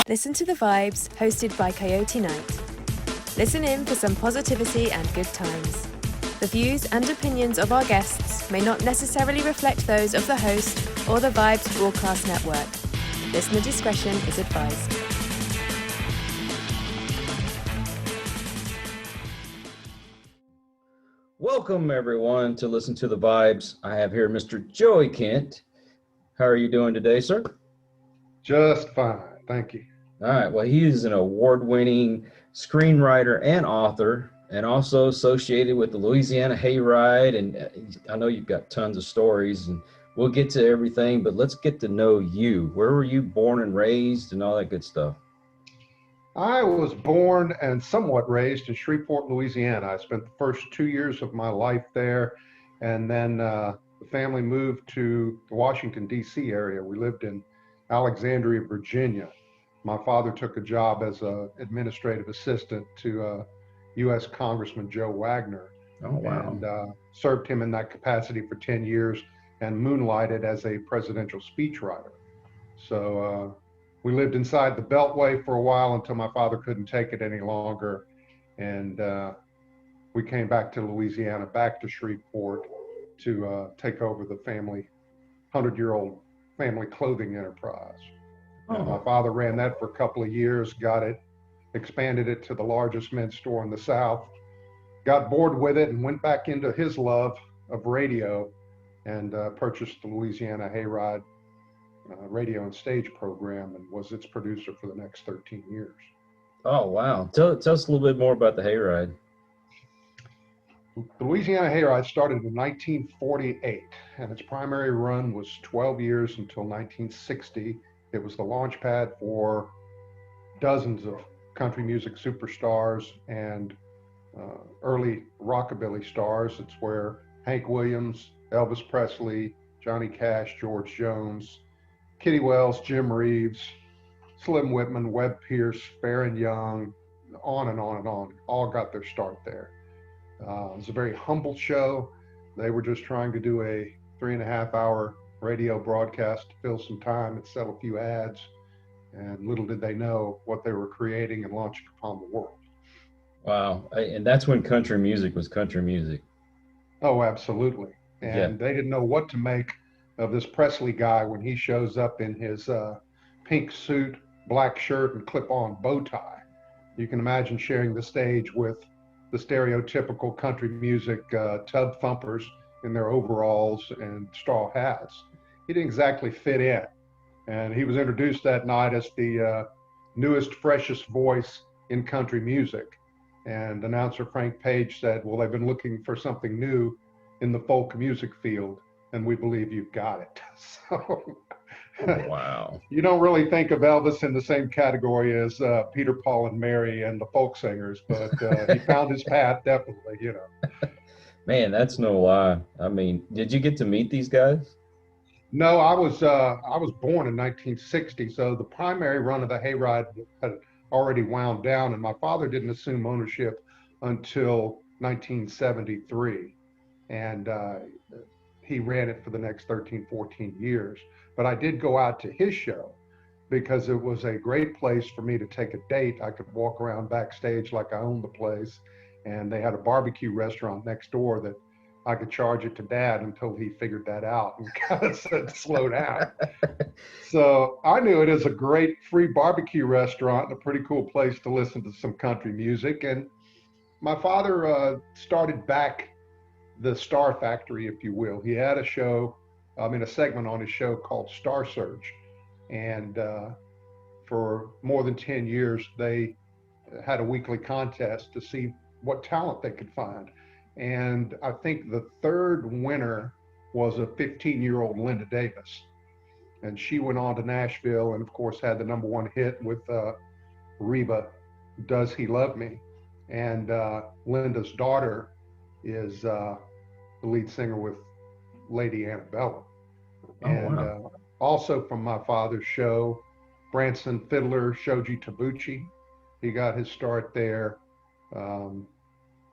Listen to the Vibes, hosted by Coyote Night. Listen in for some positivity and good times. The views and opinions of our guests may not necessarily reflect those of the host or the Vibes Broadcast Network. Listener discretion is advised. Welcome, everyone, to Listen to the Vibes. I have here Mr. Joey Kent. How are you doing today, sir? Just fine, thank you. All right. Well, he is an award-winning screenwriter and author, and also associated with the Louisiana Hayride. And I know you've got tons of stories, and we'll get to everything, but let's get to know you. Where were you born and raised and all that good stuff? I was born and somewhat raised in Shreveport, Louisiana. I spent the first 2 years of my life there, and then the family moved to the Washington, D.C. area. We lived in Alexandria, Virginia. My father took a job as an administrative assistant to U.S. Congressman Joe Wagner. Oh, wow. And served him in that capacity for 10 years and moonlighted as a presidential speechwriter. So we lived inside the Beltway for a while until my father couldn't take it any longer. And we came back to Louisiana, back to Shreveport to take over the family, 100-year-old family clothing enterprise. And my father ran that for a couple of years, got it, expanded it to the largest men's store in the South, got bored with it and went back into his love of radio and purchased the Louisiana Hayride radio and stage program and was its producer for the next 13 years. Oh, wow. Tell us a little bit more about the Hayride. The Louisiana Hayride started in 1948, and its primary run was 12 years until 1960. It was the launch pad for dozens of country music superstars and early rockabilly stars. It's where Hank Williams, Elvis Presley, Johnny Cash, George Jones, Kitty Wells, Jim Reeves, Slim Whitman, Webb Pierce, Farron Young, on and on and on, all got their start there. It was a very humble show. They were just trying to do a 3.5-hour radio broadcast to fill some time and sell a few ads. And little did they know what they were creating and launching upon the world. Wow. And that's when country music was country music. Oh, absolutely. And they didn't know what to make of this Presley guy when he shows up in his pink suit, black shirt, and clip-on bow tie. You can imagine sharing the stage with the stereotypical country music tub thumpers in their overalls and straw hats. He didn't exactly fit in. And he was introduced that night as the newest, freshest voice in country music. And announcer Frank Page said, well, they've been looking for something new in the folk music field, and we believe you've got it. So wow. You don't really think of Elvis in the same category as Peter, Paul, and Mary and the folk singers, but he found his path, definitely, you know. Man, that's no lie. I mean, did you get to meet these guys? No, I was born in 1960, so the primary run of the Hayride had already wound down, and my father didn't assume ownership until 1973. And he ran it for the next 13, 14 years. But I did go out to his show because it was a great place for me to take a date. I could walk around backstage like I owned the place. And they had a barbecue restaurant next door that I could charge it to Dad until he figured that out and kind of said, slow down. So I knew it as a great free barbecue restaurant and a pretty cool place to listen to some country music. And my father started back the Star Factory, if you will. He had a show, a segment on his show called Star Search. And for more than 10 years, they had a weekly contest to see what talent they could find. And I think the third winner was a 15-year-old Linda Davis. And she went on to Nashville and, of course, had the #1 hit with Reba, Does He Love Me? And Linda's daughter is the lead singer with Lady Annabella. Wow. Also from my father's show, Branson fiddler Shoji Tabuchi. He got his start there.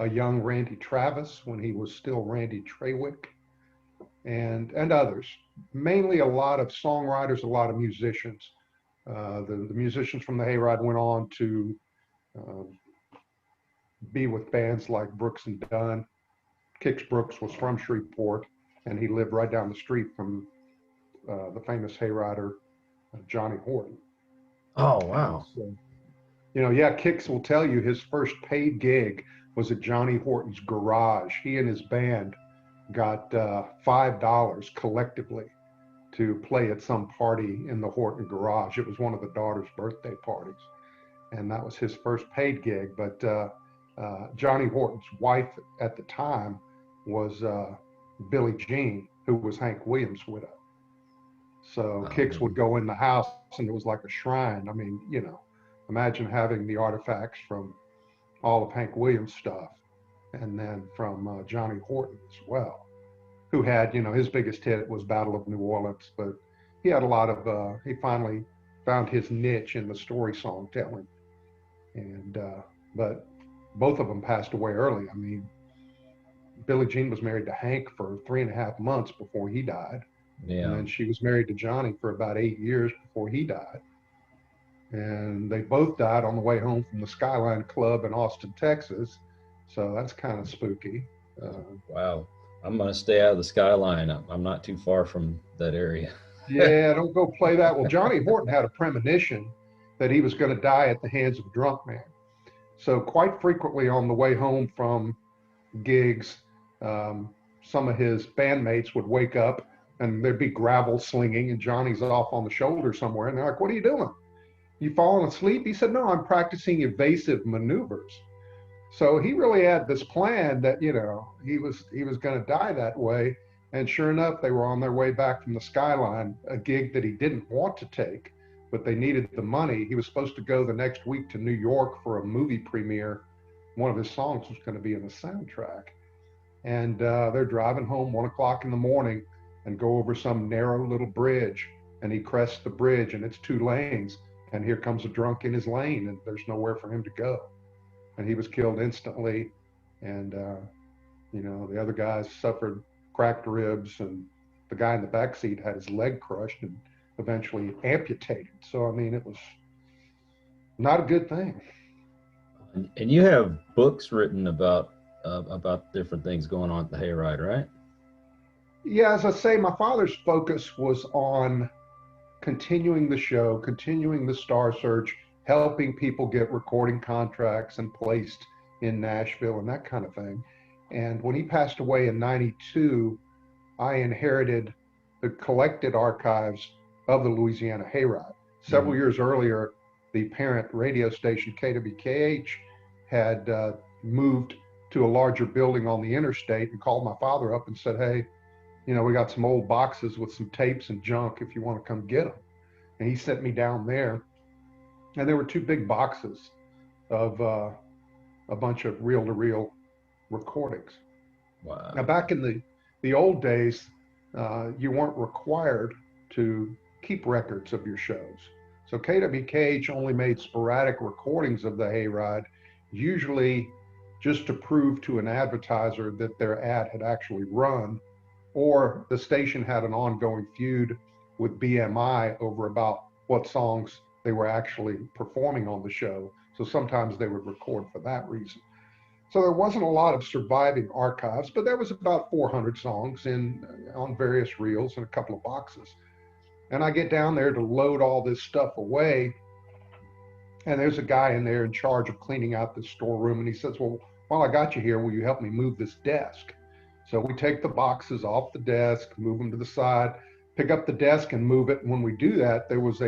A young Randy Travis when he was still Randy Trawick, and others. Mainly a lot of songwriters, a lot of musicians. The musicians from the Hayride went on to be with bands like Brooks and Dunn. Kix Brooks was from Shreveport, and he lived right down the street from the famous hayrider Johnny Horton. Oh, wow. So, yeah, Kix will tell you his first paid gig was at Johnny Horton's garage. He and his band got $5 collectively to play at some party in the Horton garage. It was one of the daughter's birthday parties, and that was his first paid gig. But Johnny Horton's wife at the time was Billie Jean, who was Hank Williams' widow. So Kix would go in the house, and it was like a shrine. I mean, imagine having the artifacts from all of Hank Williams' stuff, and then from Johnny Horton as well, who had, his biggest hit was Battle of New Orleans, but he had a lot of, he finally found his niche in the story song telling. And, but both of them passed away early. I mean, Billie Jean was married to Hank for 3.5 months before he died. Yeah. And then she was married to Johnny for about 8 years before he died. And they both died on the way home from the Skyline Club in Austin, Texas. So that's kind of spooky. Wow. I'm going to stay out of the Skyline. I'm not too far from that area. Yeah, don't go play that. Well, Johnny Horton had a premonition that he was going to die at the hands of a drunk man. So quite frequently on the way home from gigs, some of his bandmates would wake up and there'd be gravel slinging and Johnny's off on the shoulder somewhere. And they're like, "What are you doing? You falling asleep?" He said, "No, I'm practicing evasive maneuvers." So he really had this plan that, he was going to die that way. And sure enough, they were on their way back from the Skyline, a gig that he didn't want to take, but they needed the money. He was supposed to go the next week to New York for a movie premiere. One of his songs was going to be in the soundtrack. And they're driving home 1 o'clock in the morning and go over some narrow little bridge. And he crests the bridge and it's 2 lanes. And here comes a drunk in his lane and there's nowhere for him to go. And he was killed instantly. And, the other guys suffered cracked ribs, and the guy in the back seat had his leg crushed and eventually amputated. So, I mean, it was not a good thing. And you have books written about different things going on at the Hayride, right? Yeah, as I say, my father's focus was on continuing the show, continuing the star search, helping people get recording contracts and placed in Nashville and that kind of thing. And when he passed away in '92, I inherited the collected archives of the Louisiana Hayride. Several years earlier, the parent radio station, KWKH, had moved to a larger building on the interstate and called my father up and said, "Hey, we got some old boxes with some tapes and junk if you want to come get them." And he sent me down there. And there were 2 big boxes of a bunch of reel-to-reel recordings. Wow. Now, back in the old days, you weren't required to keep records of your shows. So KWKH only made sporadic recordings of the Hayride, usually just to prove to an advertiser that their ad had actually run, or the station had an ongoing feud with BMI over about what songs they were actually performing on the show. So sometimes they would record for that reason. So there wasn't a lot of surviving archives, but there was about 400 songs on various reels and a couple of boxes. And I get down there to load all this stuff away. And there's a guy in there in charge of cleaning out the storeroom. And he says, "Well, while I got you here, will you help me move this desk?" So we take the boxes off the desk, move them to the side, pick up the desk and move it. And when we do that, there was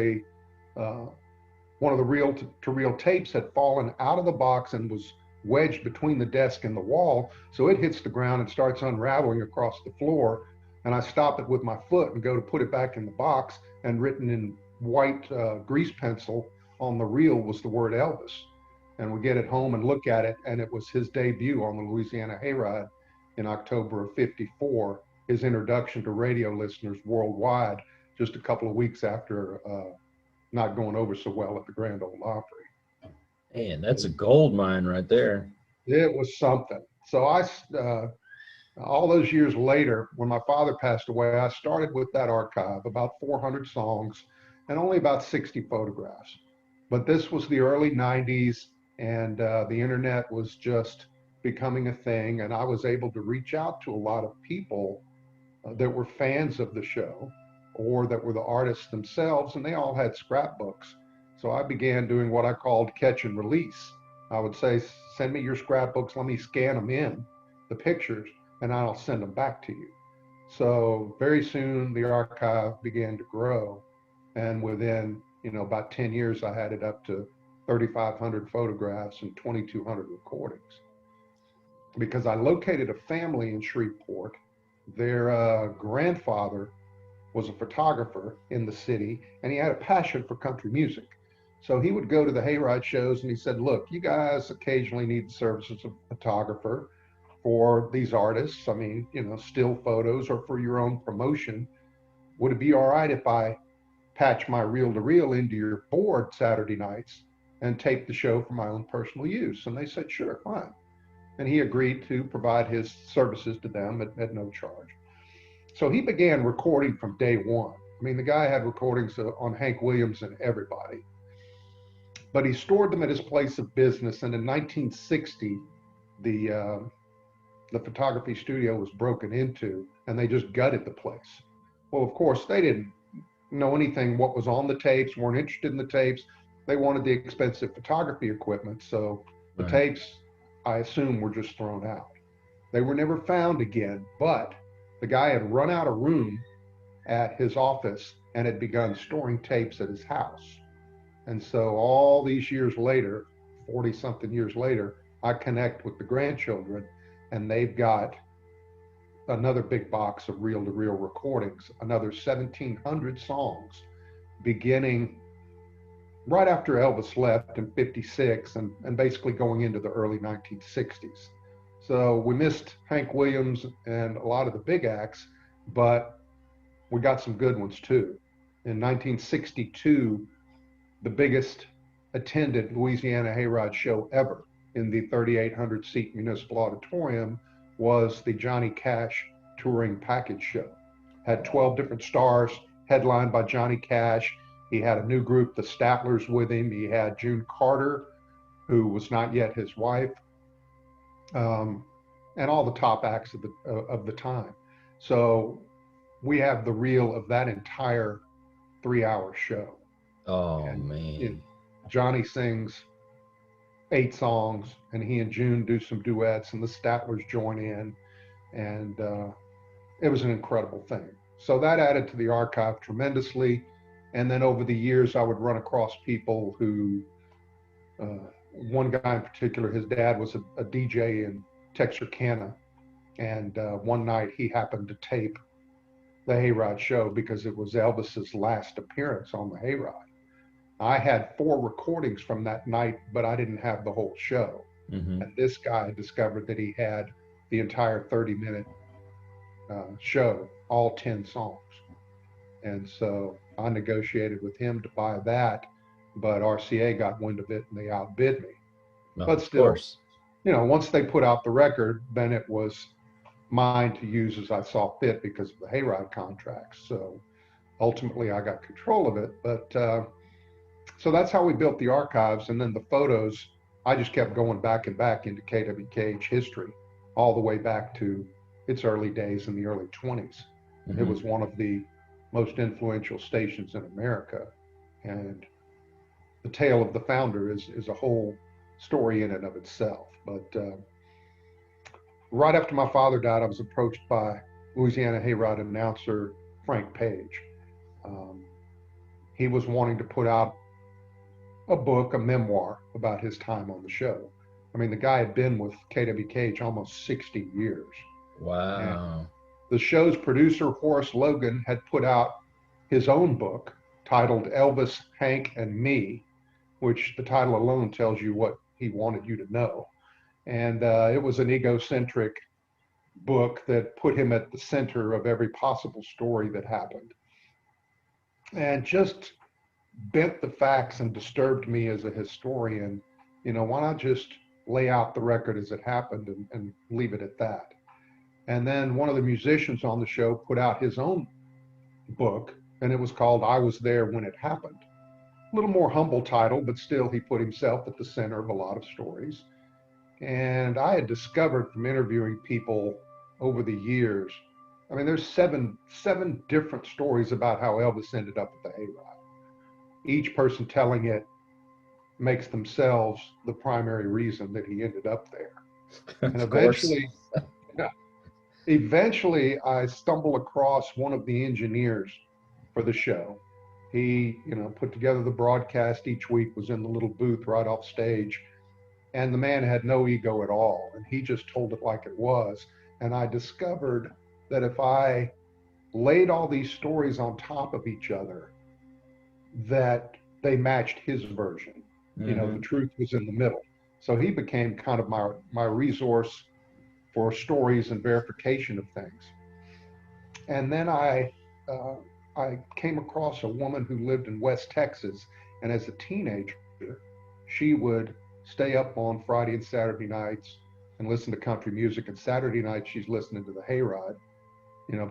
one of the reel-to-reel tapes had fallen out of the box and was wedged between the desk and the wall. So it hits the ground and starts unraveling across the floor. And I stop it with my foot and go to put it back in the box, and written in white grease pencil on the reel was the word Elvis. And we get it home and look at it, and it was his debut on the Louisiana Hayride in October of '54, his introduction to radio listeners worldwide, just a couple of weeks after not going over so well at the Grand Ole Opry. Man, that's a gold mine right there. It was something. So all those years later, when my father passed away, I started with that archive, about 400 songs. and only about 60 photographs. But this was the early 90s, and the internet was just becoming a thing. And I was able to reach out to a lot of people that were fans of the show or that were the artists themselves, and they all had scrapbooks. So I began doing what I called catch and release. I would say, send me your scrapbooks, let me scan them in, the pictures, and I'll send them back to you. So very soon the archive began to grow, and within about 10 years, I had it up to 3,500 photographs and 2,200 recordings. Because I located a family in Shreveport. Their grandfather was a photographer in the city, and he had a passion for country music. So he would go to the hayride shows, and he said, look, you guys occasionally need the services of a photographer for these artists. I mean, still photos or for your own promotion. Would it be all right if I patch my reel-to-reel into your board Saturday nights and tape the show for my own personal use? And they said, sure, fine. And he agreed to provide his services to them at no charge. So he began recording from day one. I mean, the guy had recordings on Hank Williams and everybody, but he stored them at his place of business. And in 1960, the photography studio was broken into, and they just gutted the place. Well, of course, they didn't know anything what was on the tapes, weren't interested in the tapes. They wanted the expensive photography equipment. So the tapes, I assume, were just thrown out. They were never found again, but the guy had run out of room at his office and had begun storing tapes at his house. And so all these years later, 40 something years later, I connect with the grandchildren, and they've got another big box of reel-to-reel recordings, another 1,700 songs, beginning right after Elvis left in '56 and basically going into the early 1960s. So we missed Hank Williams and a lot of the big acts, but we got some good ones too. In 1962, the biggest attended Louisiana Hayride show ever in the 3,800 seat municipal auditorium was the Johnny Cash touring package show. Had 12 different stars, headlined by Johnny Cash. He had a new group, the Statlers, with him. He had June Carter, who was not yet his wife, and all the top acts of the time. So we have the reel of that entire 3-hour show. Oh, and, man. Johnny sings 8 songs, and he and June do some duets, and the Statlers join in, and it was an incredible thing. So that added to the archive tremendously. And then over the years, I would run across people who, one guy in particular, his dad was a DJ in Texarkana, and one night he happened to tape the Hayride show because it was Elvis's last appearance on the Hayride. I had 4 recordings from that night, but I didn't have the whole show. Mm-hmm. And this guy discovered that he had the entire 30-minute show, all 10 songs. And so I negotiated with him to buy that, but RCA got wind of it and they outbid me. No, but still, once they put out the record, then it was mine to use as I saw fit because of the Hayride contracts. So ultimately I got control of it. But so that's how we built the archives. And then the photos, I just kept going back and back into KWKH history, all the way back to its early days in the early 20s. Mm-hmm. It was one of the most influential stations in America. And the tale of the founder is a whole story in and of itself. But right after my father died, I was approached by Louisiana Hayride announcer Frank Page. He was wanting to put out a book, a memoir about his time on the show. I mean, the guy had been with KWKH almost 60 years. Wow. And the show's producer, Horace Logan, had put out his own book titled Elvis, Hank, and Me, which the title alone tells you what he wanted you to know. And it was an egocentric book that put him at the center of every possible story that happened. And just bent the facts and disturbed me as a historian. Why not just lay out the record as it happened and leave it at that? And then one of the musicians on the show put out his own book and it was called I Was There When It Happened. A little more humble title, but still he put himself at the center of a lot of stories. And I had discovered from interviewing people over the years, I mean, there's seven different stories about how Elvis ended up at the Hayride. Each person telling it makes themselves the primary reason that he ended up there. And eventually I stumbled across one of the engineers for the show. He, put together the broadcast each week, was in the little booth right off stage, and the man had no ego at all. And he just told it like it was. And I discovered that if I laid all these stories on top of each other, that they matched his version. Mm-hmm. The truth was in the middle. So he became kind of my resource for stories and verification of things. And then I came across a woman who lived in West Texas, and as a teenager, she would stay up on Friday and Saturday nights and listen to country music. And Saturday night, she's listening to the Hayride,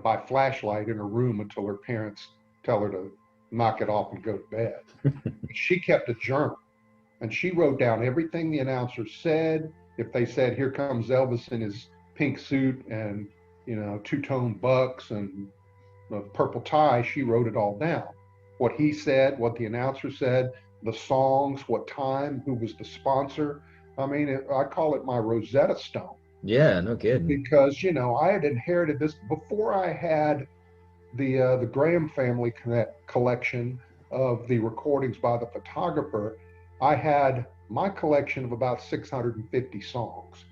by flashlight in her room until her parents tell her to knock it off and go to bed. She kept a journal, and she wrote down everything the announcers said. If they said, "Here comes Elvis in his pink suit and, two-tone bucks and a purple tie," she wrote it all down. What he said, what the announcer said, the songs, what time, who was the sponsor. I mean, I call it my Rosetta Stone. Yeah, no kidding. Because, I had inherited this before I had the Graham family collection of the recordings by the photographer. I had my collection of about 650 songs,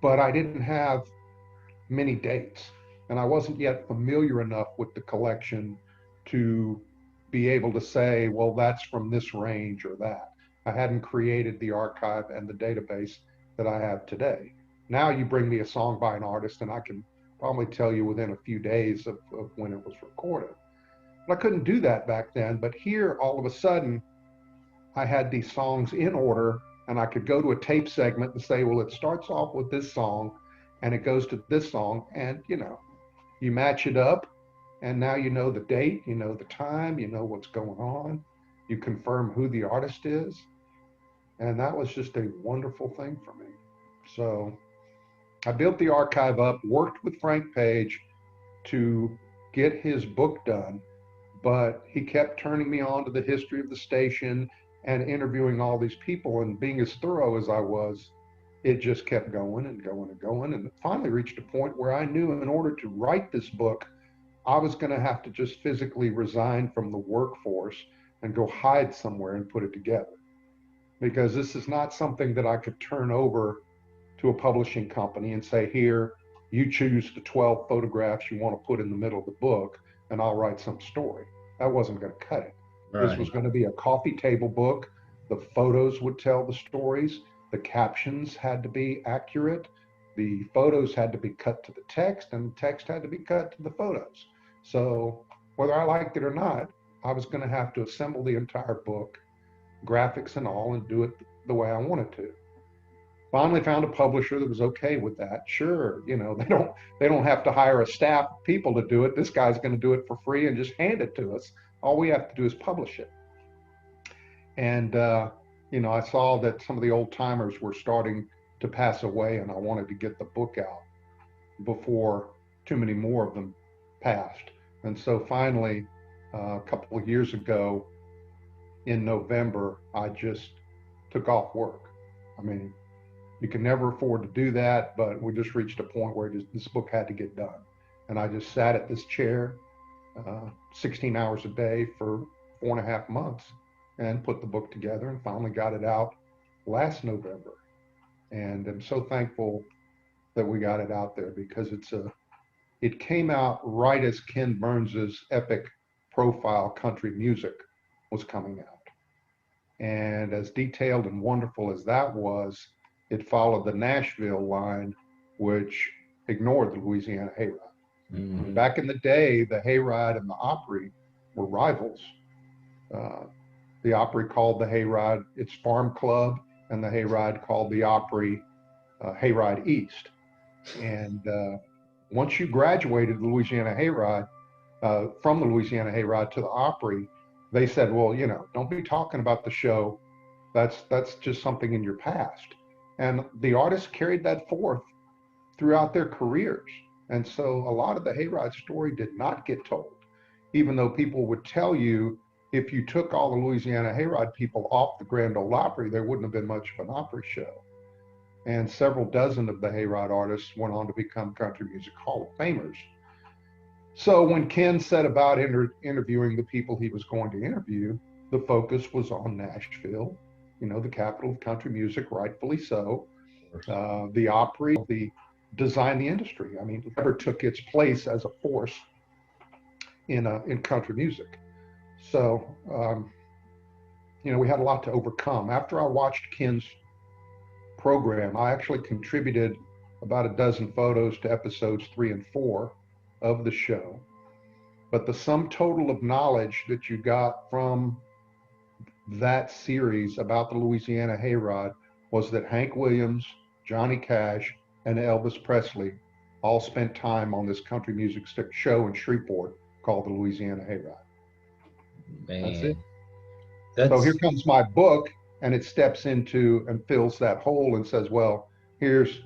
but I didn't have many dates, and I wasn't yet familiar enough with the collection to be able to say, well, that's from this range or that. I hadn't created the archive and the database that I have today. Now you bring me a song by an artist and I can probably tell you within a few days of when it was recorded. But I couldn't do that back then. But here, all of a sudden, I had these songs in order, and I could go to a tape segment and say, well, it starts off with this song and it goes to this song, and you match it up, and now you know the date, you know the time, you know what's going on, you confirm who the artist is. And that was just a wonderful thing for me. So I built the archive up, worked with Frank Page to get his book done, but he kept turning me on to the history of the station and interviewing all these people, and being as thorough as I was, it just kept going and going and going. And it finally reached a point where I knew in order to write this book, I was going to have to just physically resign from the workforce and go hide somewhere and put it together. Because this is not something that I could turn over to a publishing company and say, here, you choose the 12 photographs you want to put in the middle of the book, and I'll write some story. That wasn't going to cut it. Right. This was going to be a coffee table book. The photos would tell the stories. The captions had to be accurate. The photos had to be cut to the text, and the text had to be cut to the photos. So whether I liked it or not, I was going to have to assemble the entire book, graphics and all, and do it the way I wanted to. Finally found a publisher that was okay with that. Sure, they don't have to hire a staff of people to do it. This guy's going to do it for free and just hand it to us. All we have to do is publish it. And I saw that some of the old timers were starting to pass away, and I wanted to get the book out before too many more of them passed. And so finally, a couple of years ago in November, I just took off work. I mean, you can never afford to do that, but we just reached a point where this book had to get done. And I just sat at this chair 16 hours a day for 4.5 months and put the book together, and finally got it out last November. And I'm so thankful that we got it out there, because it came out right as Ken Burns's epic profile country music was coming out. And as detailed and wonderful as that was, it followed the Nashville line, which ignored the Louisiana Hayride. Mm-hmm. Back in the day, the Hayride and the Opry were rivals. The Opry called the Hayride its Farm Club, and the Hayride called the Opry Hayride East. And once you graduated the Louisiana Hayride, from the Louisiana Hayride to the Opry, they said, well, don't be talking about the show. That's just something in your past. And the artists carried that forth throughout their careers. And so a lot of the Hayride story did not get told, even though people would tell you if you took all the Louisiana Hayride people off the Grand Ole Opry, there wouldn't have been much of an Opry show. And several dozen of the Hayride artists went on to become country music Hall of Famers. So when Ken set about interviewing the people he was going to interview, the focus was on Nashville, the capital of country music, rightfully so. The Opry, the design the industry. I mean, never took its place as a force in country music. So, we had a lot to overcome. After I watched Ken's program, I actually contributed about a dozen photos to episodes 3 and 4 of the show. But the sum total of knowledge that you got from that series about the Louisiana Hayride was that Hank Williams, Johnny Cash, and Elvis Presley all spent time on this country music show in Shreveport called the Louisiana Hayride. Man, that's it. So here comes my book, and it steps into and fills that hole and says, well, here's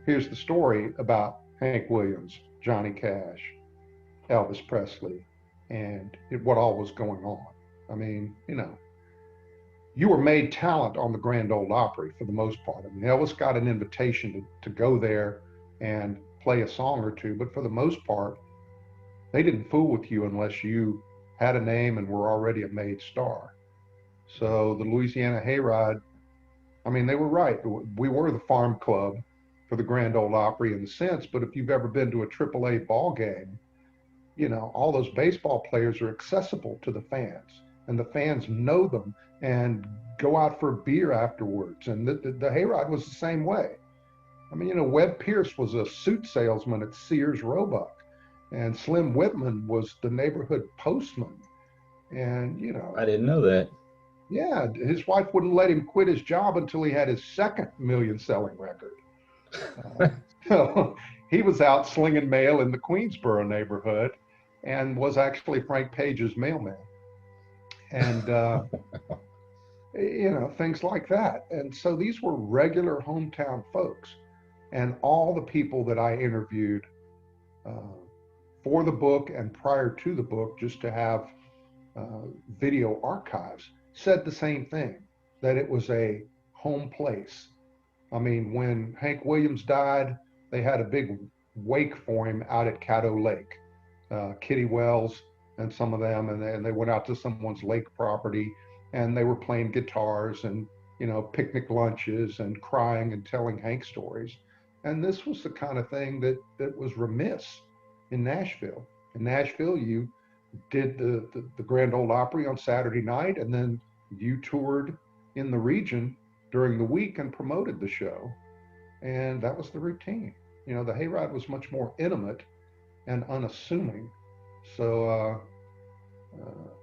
the story about Hank Williams, Johnny Cash, Elvis Presley, and what all was going on. I mean, you were made talent on the Grand Ole Opry for the most part. I mean, Elvis got an invitation to go there and play a song or two, but for the most part, they didn't fool with you unless you had a name and were already a made star. So the Louisiana Hayride, I mean, they were right. We were the farm club for the Grand Ole Opry in the sense, but if you've ever been to a AAA ball game, all those baseball players are accessible to the fans, and the fans know them and go out for a beer afterwards. And the Hayride was the same way. I mean, Webb Pierce was a suit salesman at Sears Roebuck, and Slim Whitman was the neighborhood postman. And, I didn't know that. Yeah, his wife wouldn't let him quit his job until he had his second million-selling record. So he was out slinging mail in the Queensboro neighborhood and was actually Frank Page's mailman. And, things like that. And so these were regular hometown folks. And all the people that I interviewed for the book and prior to the book, just to have video archives, said the same thing, that it was a home place. I mean, when Hank Williams died, they had a big wake for him out at Caddo Lake. Kitty Wells and some of them, and they went out to someone's lake property, and they were playing guitars and, picnic lunches and crying and telling Hank stories. And this was the kind of thing that was remiss in Nashville. In Nashville, you did the Grand Ole Opry on Saturday night, and then you toured in the region during the week and promoted the show. And that was the routine. The Hayride was much more intimate and unassuming. So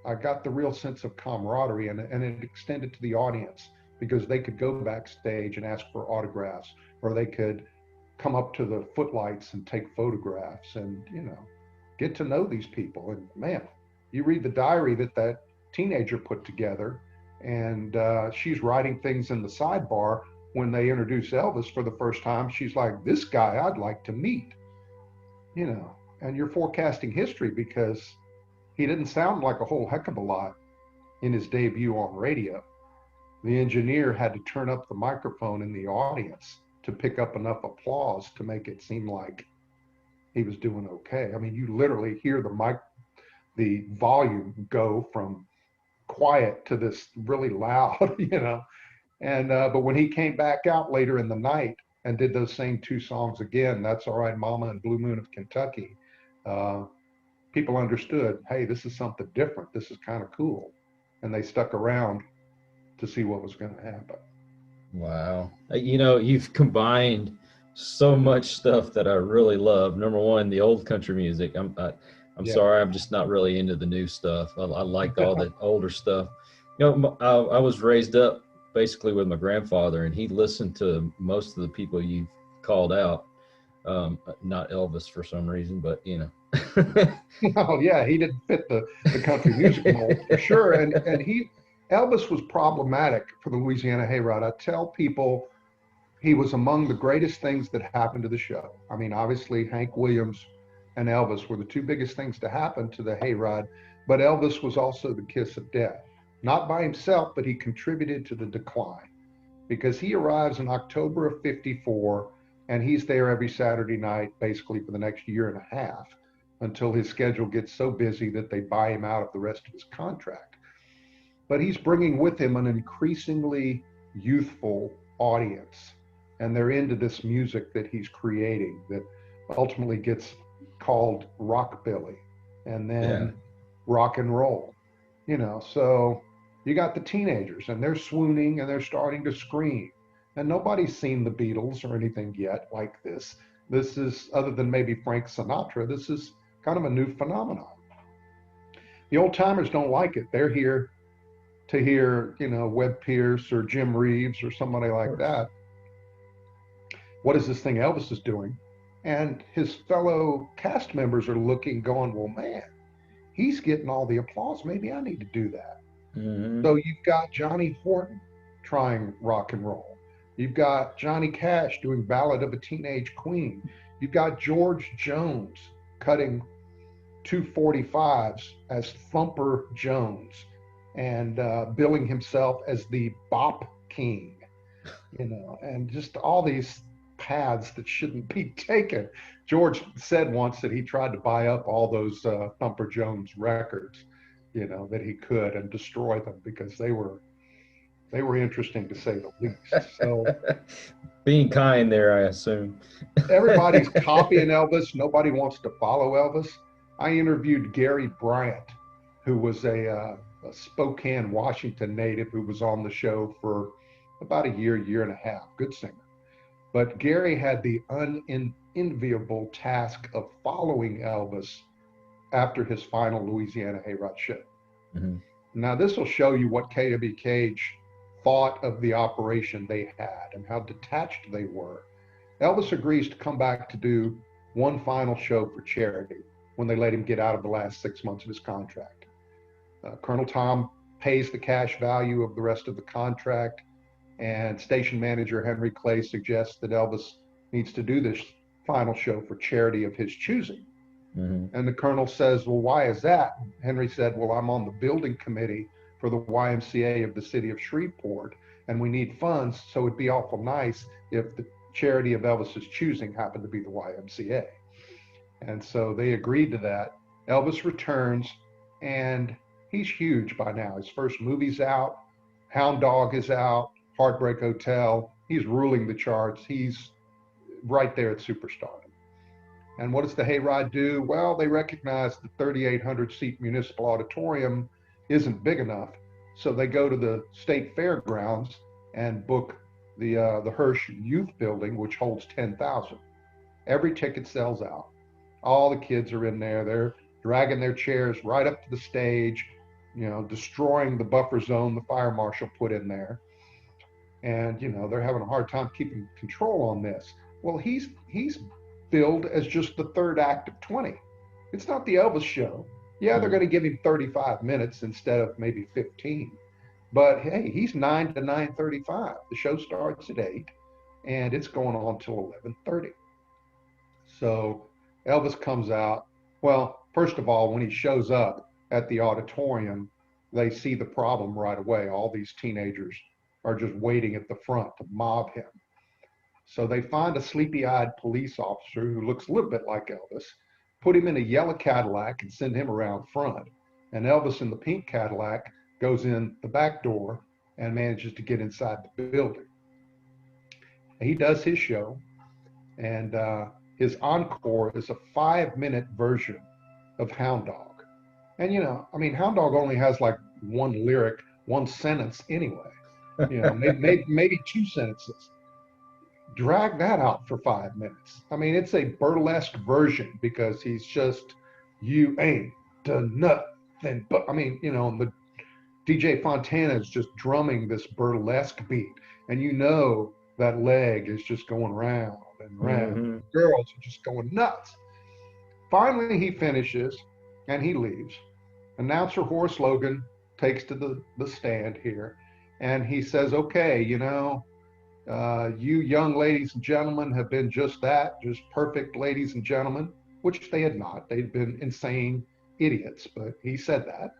I got the real sense of camaraderie, and it extended to the audience, because they could go backstage and ask for autographs, or they could come up to the footlights and take photographs and, get to know these people. And man, you read the diary that teenager put together, and she's writing things in the sidebar when they introduce Elvis for the first time. She's like, this guy I'd like to meet, and you're forecasting history, because he didn't sound like a whole heck of a lot in his debut on radio. The engineer had to turn up the microphone in the audience to pick up enough applause to make it seem like he was doing okay. I mean, you literally hear the volume go from quiet to this really loud, And but when he came back out later in the night and did those same two songs again, That's All Right Mama and Blue Moon of Kentucky, people understood, hey, this is something different. This is kind of cool. And they stuck around to see what was going to happen. Wow. You've combined so much stuff that I really love. Number one, the old country music. I'm sorry, I'm just not really into the new stuff. I liked all the older stuff. I was raised up basically with my grandfather, and he listened to most of the people you've called out. Not Elvis for some reason, but you know. Oh yeah, he didn't fit the country music mold for sure. And Elvis was problematic for the Louisiana Hayride. I tell people he was among the greatest things that happened to the show. I mean, obviously Hank Williams and Elvis were the two biggest things to happen to the Hayride, but Elvis was also the kiss of death. Not by himself, but he contributed to the decline because he arrives in October of 54 and he's there every Saturday night, basically for the next year and a half until his schedule gets so busy that they buy him out of the rest of his contract. But he's bringing with him an increasingly youthful audience, and they're into this music that he's creating that ultimately gets called rockabilly and then rock and roll, you know. So you got the teenagers and they're swooning and they're starting to scream, and nobody's seen the Beatles or anything yet like this. This is, other than maybe Frank Sinatra, this is kind of a new phenomenon. The old timers don't like it. They're here to hear, you know, Webb Pierce or Jim Reeves or somebody like that. What is this thing Elvis is doing? And his fellow cast members are looking, going, well, man, he's getting all the applause. Maybe I need to do that. Mm-hmm. So you've got Johnny Horton trying rock and roll. You've got Johnny Cash doing Ballad of a Teenage Queen. You've got George Jones cutting 245s as Thumper Jones and billing himself as the Bop King, you know, and just all these paths that shouldn't be taken. George said once that he tried to buy up all those Thumper Jones records, you know, that he could and destroy them because they were interesting to say the least. So being kind there, I assume. Everybody's copying Elvis. Nobody wants to follow Elvis. I interviewed Gary Bryant, who was a Spokane, Washington native who was on the show for about a year and a half. Good singer. But Gary had the unenviable task of following Elvis after his final Louisiana Hayride show. Mm-hmm. Now, this will show you what KW Cage thought of the operation they had and how detached they were. Elvis agrees to come back to do one final show for charity when they let him get out of the last 6 months of his contract. Colonel Tom pays the cash value of the rest of the contract, and station manager Henry Clay suggests that Elvis needs to do this final show for charity of his choosing. Mm-hmm. And the colonel says, well, why is that? Henry said, well, I'm on the building committee for the YMCA of the city of Shreveport, and we need funds, so it'd be awful nice if the charity of Elvis's choosing happened to be the YMCA. And so they agreed to that. Elvis returns, and he's huge by now. His first movie's out, Hound Dog is out, Heartbreak Hotel. He's ruling the charts. He's right there at superstardom. And what does the Hayride do? Well, they recognize the 3,800 seat municipal auditorium isn't big enough. So they go to the state fairgrounds and book the Hirsch Youth Building, which holds 10,000. Every ticket sells out. All the kids are in there. They're dragging their chairs right up to the stage, you know, destroying the buffer zone the fire marshal put in there. And, you know, they're having a hard time keeping control on this. Well, he's billed as just the third act of 20. It's not the Elvis show. Yeah, they're going to give him 35 minutes instead of maybe 15. But hey, he's 9 to 9:35. The show starts at 8 and it's going on till 11:30. So Elvis comes out. Well, first of all, when he shows up at the auditorium, they see the problem right away. All these teenagers are just waiting at the front to mob him. So they find a sleepy-eyed police officer who looks a little bit like Elvis, put him in a yellow Cadillac and send him around front. And Elvis in the pink Cadillac goes in the back door and manages to get inside the building. He does his show, and his encore is a 5-minute version of Hound Dog. And, you know, I mean, Hound Dog only has like one lyric, one sentence anyway, you know, maybe 2 sentences. Drag that out for 5 minutes. I mean, it's a burlesque version because he's just, you ain't done nothing. But I mean, you know, the DJ Fontana is just drumming this burlesque beat, and you know that leg is just going round and ran. Girls are just going nuts. Finally, he finishes and he leaves. Announcer Horace Logan takes to the stand here, and he says, okay, you young ladies and gentlemen have been just that, just perfect ladies and gentlemen, which they had not. They'd been insane idiots, but he said that.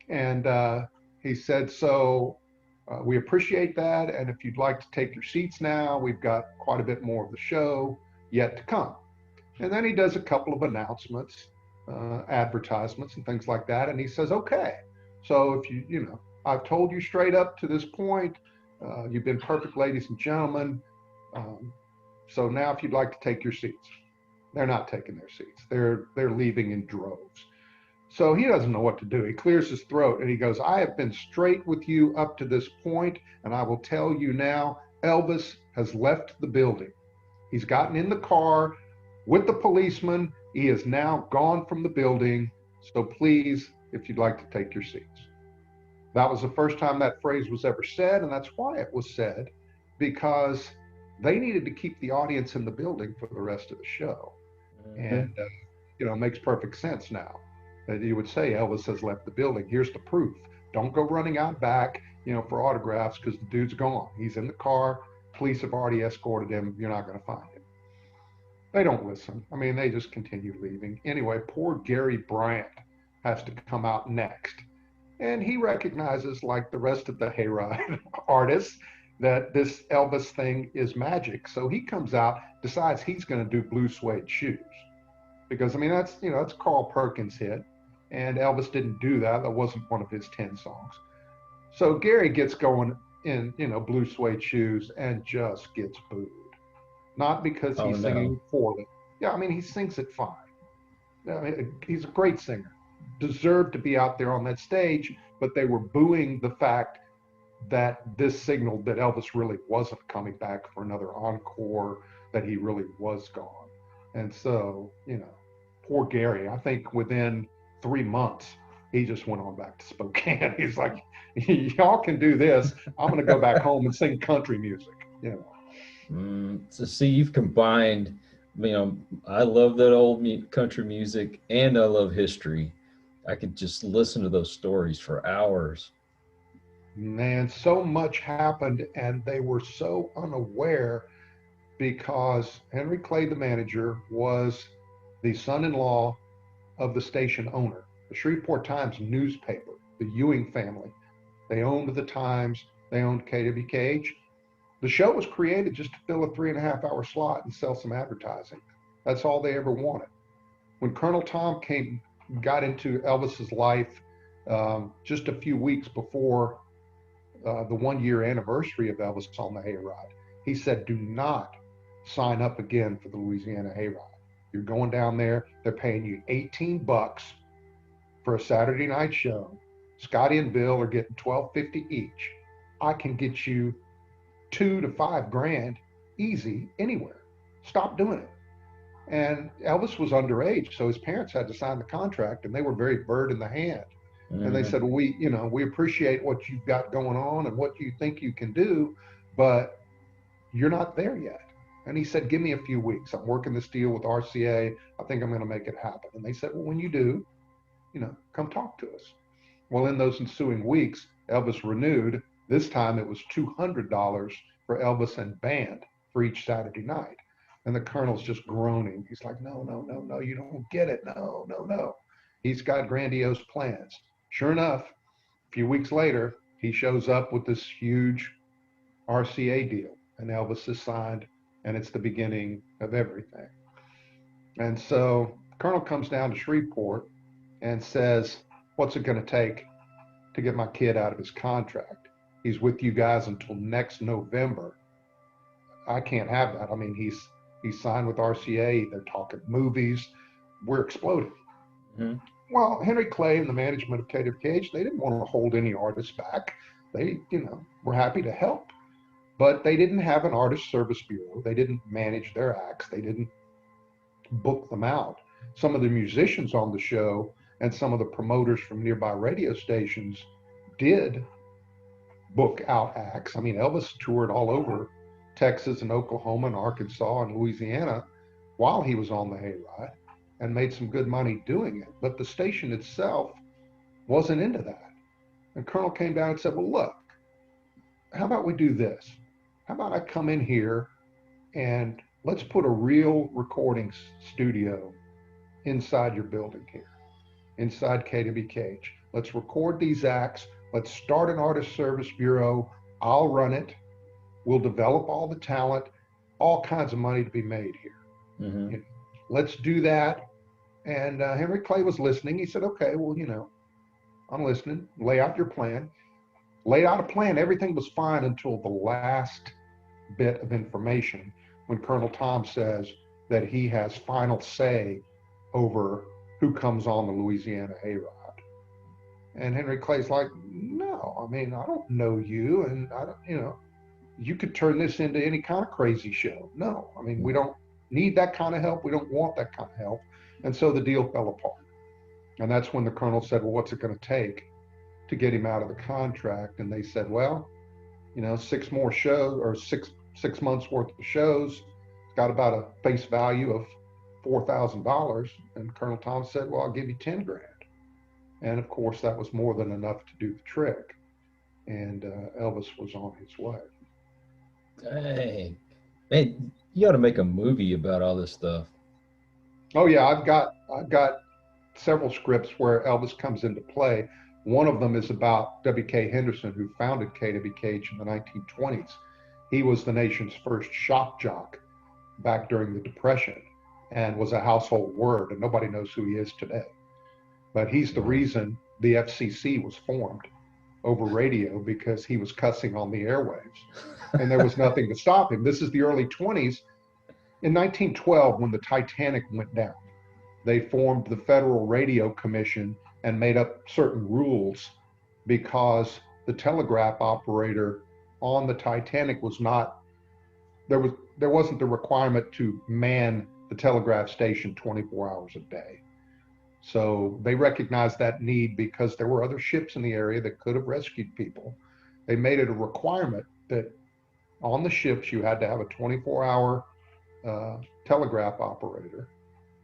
And he said, so we appreciate that. And if you'd like to take your seats now, we've got quite a bit more of the show yet to come. And then he does a couple of announcements, advertisements and things like that. And he says, okay, so if I've told you straight up to this point, you've been perfect ladies and gentlemen. So now if you'd like to take your seats. They're not taking their seats. They're leaving in droves. So he doesn't know what to do. He clears his throat and he goes, I have been straight with you up to this point, and I will tell you now, Elvis has left the building. He's gotten in the car with the policeman. He is now gone from the building. So please, if you'd like to take your seats. That was the first time that phrase was ever said, and that's why it was said, because they needed to keep the audience in the building for the rest of the show. And, it makes perfect sense now that you would say Elvis has left the building. Here's the proof. Don't go running out back, for autographs, because the dude's gone. He's in the car. Police have already escorted him. You're not going to find him. They don't listen. I mean, they just continue leaving. Anyway, poor Gary Bryant has to come out next. And he recognizes, like the rest of the Hayride artists, that this Elvis thing is magic. So he comes out, decides he's going to do Blue Suede Shoes. Because, that's Carl Perkins' hit. And Elvis didn't do that. That wasn't one of his 10 songs. So Gary gets going in, Blue Suede Shoes and just gets booed. Not because he's singing for them. Yeah, he sings it fine. He's a great singer. Deserved to be out there on that stage, but they were booing the fact that this signaled that Elvis really wasn't coming back for another encore, that he really was gone. And so, poor Gary, I think within 3 months, he just went on back to Spokane. He's like, y'all can do this. I'm going to go back home and sing country music. So see, you've combined, I love that old country music and I love history. I could just listen to those stories for hours. Man, so much happened, and they were so unaware because Henry Clay, the manager, was the son-in-law of the station owner, the Shreveport Times newspaper, the Ewing family. They owned the Times, they owned KWKH. The show was created just to fill a 3.5-hour slot and sell some advertising. That's all they ever wanted. When Colonel Tom got into Elvis's life just a few weeks before the 1-year anniversary of Elvis on the Hayride, he said, do not sign up again for the Louisiana Hayride. You're going down there, they're paying you $18 for a Saturday night show. Scotty and Bill are getting $12.50 each. I can get you $2 to $5 grand easy anywhere. Stop doing it. And Elvis was underage, so his parents had to sign the contract, and they were very bird in the hand. And they said, well, we appreciate what you've got going on and what you think you can do, but you're not there yet. And he said, give me a few weeks. I'm working this deal with RCA. I think I'm going to make it happen. And they said, well, when you do, come talk to us. Well, in those ensuing weeks, Elvis renewed. This time it was $200 for Elvis and band for each Saturday night. And the Colonel's just groaning. He's like, no, you don't get it. No. He's got grandiose plans. Sure enough, a few weeks later, he shows up with this huge RCA deal, and Elvis is signed, and it's the beginning of everything. And so Colonel comes down to Shreveport and says, what's it going to take to get my kid out of his contract? He's with you guys until next November. I can't have that. He's signed with RCA. They're talking movies. We're exploding. Mm-hmm. Well, Henry Clay and the management of KWKH, they didn't want to hold any artists back. They, were happy to help. But they didn't have an artist service bureau. They didn't manage their acts. They didn't book them out. Some of the musicians on the show and some of the promoters from nearby radio stations did book out acts. Elvis toured all over Texas and Oklahoma and Arkansas and Louisiana while he was on the hayride and made some good money doing it. But the station itself wasn't into that. And Colonel came down and said, well, look, how about we do this? How about I come in here and let's put a real recording studio inside your building here, inside KWKH. Let's record these acts. Let's start an artist service bureau. I'll run it. We'll develop all the talent, all kinds of money to be made here. Mm-hmm. You know, let's do that. And Henry Clay was listening. He said, okay, well, you know, I'm listening. Lay out your plan. Laid out a plan. Everything was fine until the last bit of information when Colonel Tom says that he has final say over who comes on the Louisiana hayride. And Henry Clay's like, no, I mean, I don't know you. And I don't, you know, you could turn this into any kind of crazy show. No, I mean, we don't need that kind of help. We don't want that kind of help. And so the deal fell apart. And that's when the Colonel said, well, what's it going to take to get him out of the contract? And they said, well, you know, 6 more shows or six months worth of shows. It's got about a face value of $4,000. And Colonel Tom said, well, I'll give you 10 grand. And of course, that was more than enough to do the trick. And Elvis was on his way. Dang. Man, you ought to make a movie about all this stuff. Oh yeah, I've got several scripts where Elvis comes into play. One of them is about W.K. Henderson, who founded KWKH in the 1920s. He was the nation's first shock jock back during the Depression and was a household word, and nobody knows who he is today. But he's the reason the FCC was formed over radio, because he was cussing on the airwaves and there was nothing to stop him. This is the early 20s. In 1912, when the Titanic went down, they formed the Federal Radio Commission and made up certain rules because the telegraph operator on the Titanic was not, there wasn't the requirement to man the telegraph station 24 hours a day. So they recognized that need because there were other ships in the area that could have rescued people. They made it a requirement that on the ships you had to have a 24-hour telegraph operator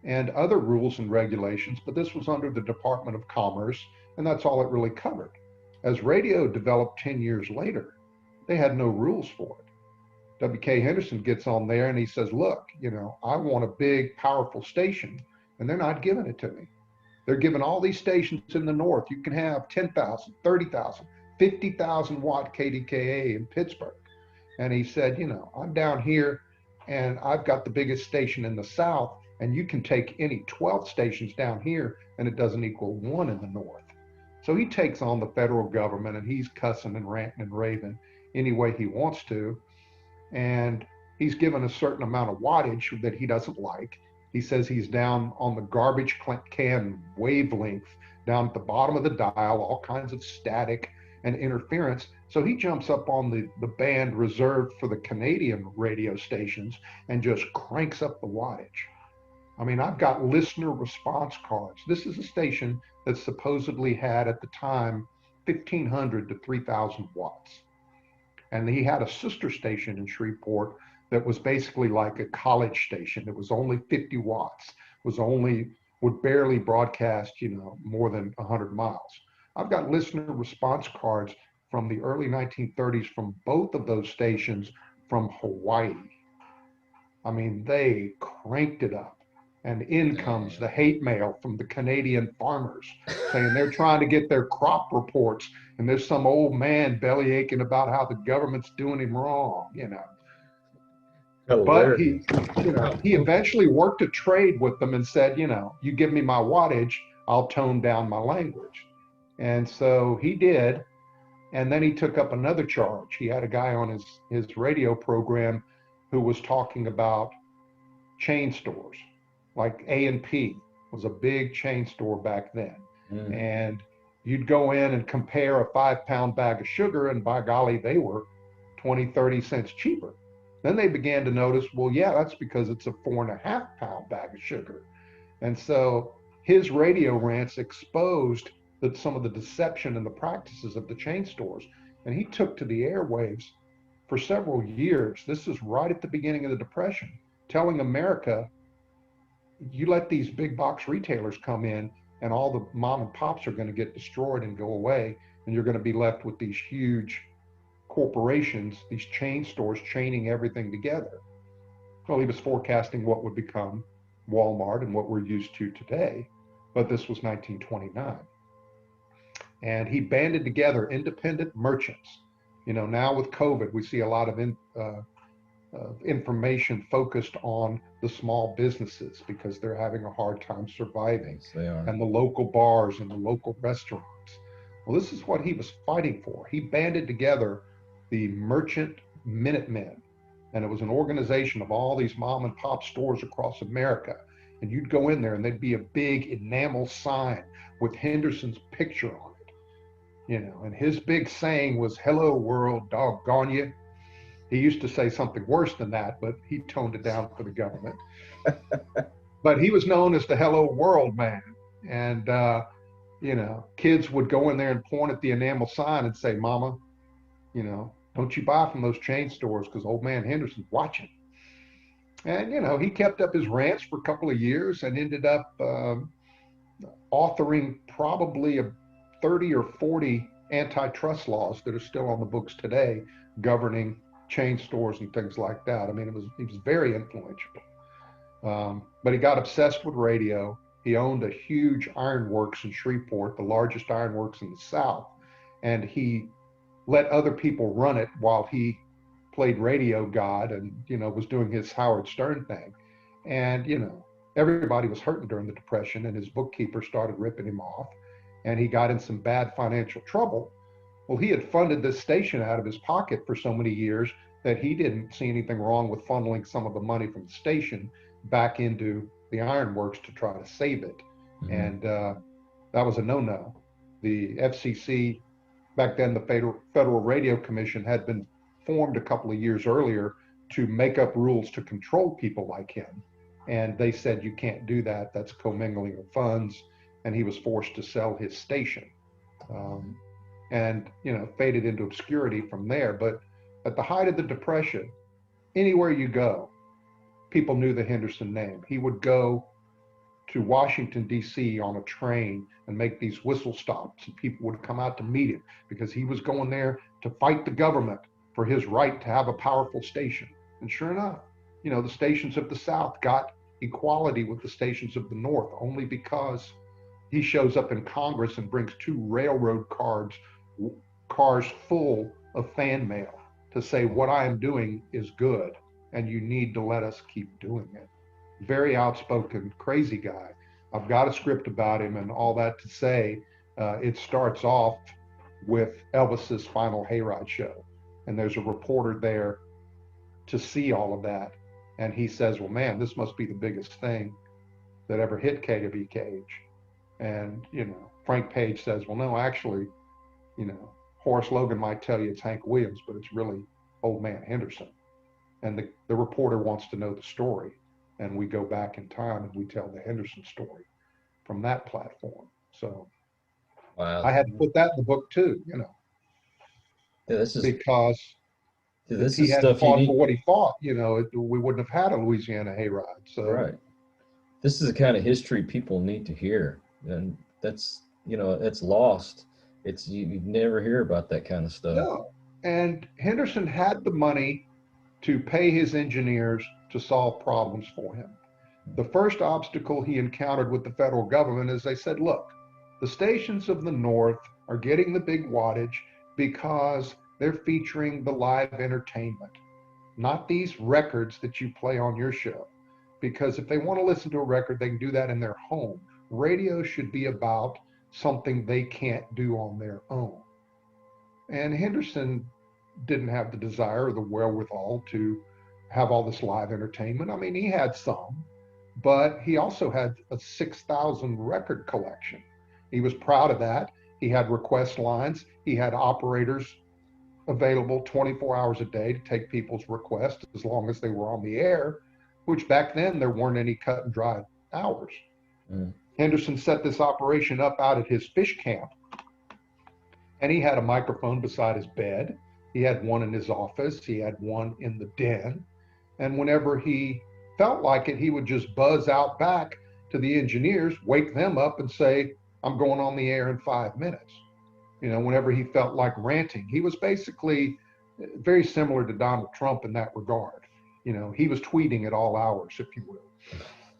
and other rules and regulations, but this was under the Department of Commerce, and that's all it really covered. As radio developed 10 years later, they had no rules for it. W.K. Henderson gets on there and he says, look, you know, I want a big, powerful station, and they're not giving it to me. They're giving all these stations in the north. You can have 10,000, 30,000, 50,000 watt KDKA in Pittsburgh. And he said, you know, I'm down here and I've got the biggest station in the south, and you can take any 12 stations down here and it doesn't equal 1 in the north. So he takes on the federal government and he's cussing and ranting and raving any way he wants to. And he's given a certain amount of wattage that he doesn't like. He says he's down on the garbage can wavelength, down at the bottom of the dial, all kinds of static and interference. So he jumps up on the band reserved for the Canadian radio stations and just cranks up the wattage. I mean, I've got listener response cards. This is a station that supposedly had at the time 1,500 to 3,000 watts. And he had a sister station in Shreveport that was basically like a college station. It was only 50 watts, would barely broadcast, you know, more than 100 miles. I've got listener response cards from the early 1930s from both of those stations from Hawaii. I mean, they cranked it up. And in comes the hate mail from the Canadian farmers saying they're trying to get their crop reports, and there's some old man belly aching about how the government's doing him wrong, you know. But he eventually worked a trade with them and said, you know, you give me my wattage, I'll tone down my language. And so he did. And then he took up another charge. He had a guy on his radio program who was talking about chain stores. Like A&P was a big chain store back then. Mm. And you'd go in and compare a 5-pound bag of sugar, and by golly, they were 20, 30 cents cheaper. Then they began to notice, well, yeah, that's because it's a 4.5-pound bag of sugar. And so his radio rants exposed some of the deception and the practices of the chain stores. And he took to the airwaves for several years, this is right at the beginning of the Depression, telling America, you let these big box retailers come in and all the mom and pops are going to get destroyed and go away. And you're going to be left with these huge corporations, these chain stores chaining everything together. Well, he was forecasting what would become Walmart and what we're used to today. But this was 1929. And he banded together independent merchants. You know, now with COVID, we see a lot of information focused on the small businesses because they're having a hard time surviving. Yes, they are. And the local bars and the local restaurants. Well, this is what he was fighting for. He banded together the Merchant Minutemen, and it was an organization of all these mom and pop stores across America. And you'd go in there and there'd be a big enamel sign with Henderson's picture on it, you know, and his big saying was, "Hello world, doggone you." He used to say something worse than that, but he toned it down for the government. But he was known as the Hello World man. And, you know, kids would go in there and point at the enamel sign and say, "Mama, you know, don't you buy from those chain stores because old man Henderson's watching." And, you know, he kept up his rants for a couple of years and ended up authoring probably 30 or 40 antitrust laws that are still on the books today governing chain stores and things like that. I mean, he was very influential. But he got obsessed with radio. He owned a huge ironworks in Shreveport, the largest ironworks in the South. And he let other people run it while he played radio god and, you know, was doing his Howard Stern thing. And, you know, everybody was hurting during the Depression, and his bookkeeper started ripping him off, and he got in some bad financial trouble. Well, he had funded this station out of his pocket for so many years that he didn't see anything wrong with funneling some of the money from the station back into the ironworks to try to save it. Mm-hmm. And that was a no-no. The FCC, back then the Federal Radio Commission, had been formed a couple of years earlier to make up rules to control people like him. And they said, you can't do that. That's commingling of funds. And he was forced to sell his station. And, you know, faded into obscurity from there. But at the height of the Depression, anywhere you go, people knew the Henderson name. He would go to Washington, D.C. on a train and make these whistle stops, and people would come out to meet him because he was going there to fight the government for his right to have a powerful station. And sure enough, you know, the stations of the South got equality with the stations of the North only because he shows up in Congress and brings 2 railroad cars full of fan mail to say, what I am doing is good and you need to let us keep doing it. Very outspoken, crazy guy. I've got a script about him and all that to say. It starts off with Elvis's final hayride show. And there's a reporter there to see all of that. And he says, well, man, this must be the biggest thing that ever hit KWKH. And, you know, Frank Page says, well, no, actually, you know, Horace Logan might tell you it's Hank Williams, but it's really old man Henderson. And the reporter wants to know the story. And we go back in time and we tell the Henderson story from that platform. So wow. I had to put that in the book too, you know. Yeah, this is because this he is hadn't stuff fought you for need. what he fought, you know, we wouldn't have had a Louisiana hayride. So right. This is the kind of history people need to hear. And that's, you know, it's lost. It's you never hear about that kind of stuff. No. And Henderson had the money to pay his engineers to solve problems for him. The first obstacle he encountered with the federal government is they said, look, the stations of the North are getting the big wattage because they're featuring the live entertainment, not these records that you play on your show. Because if they want to listen to a record, they can do that in their home. Radio should be about something they can't do on their own. And Henderson didn't have the desire or the wherewithal to have all this live entertainment. I mean, he had some, but he also had a 6,000 record collection. He was proud of that. He had request lines. He had operators available 24 hours a day to take people's requests as long as they were on the air, which back then there weren't any cut and dry hours. Henderson set this operation up out at his fish camp, and he had a microphone beside his bed, He had one in his office, he had one in the den. And whenever he felt like it, he would just buzz out back to the engineers, wake them up and say, I'm going on the air in 5 minutes. Whenever he felt like ranting, he was basically very similar to Donald Trump in that regard. He was tweeting at all hours, if you will.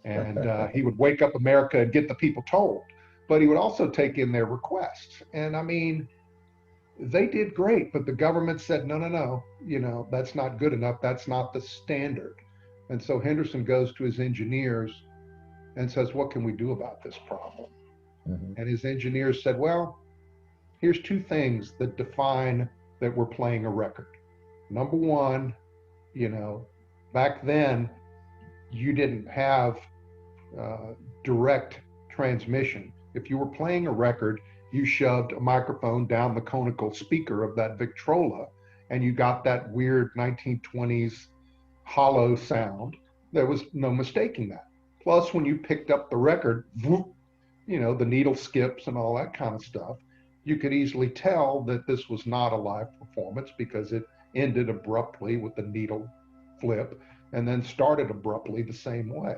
And he would wake up America and get the people told. But he would also take in their requests. And I mean, they did great, but the government said, no, that's not good enough. That's not the standard. And so Henderson goes to his engineers and says, what can we do about this problem? Mm-hmm. And his engineers said, well, here's two things that define that we're playing a record. Number one, back then, you didn't have direct transmission. If you were playing a record, you shoved a microphone down the conical speaker of that Victrola, and you got that weird 1920s hollow sound. There was no mistaking that. Plus, when you picked up the record, whoop, the needle skips and all that kind of stuff, you could easily tell that this was not a live performance because it ended abruptly with the needle flip and then started abruptly the same way.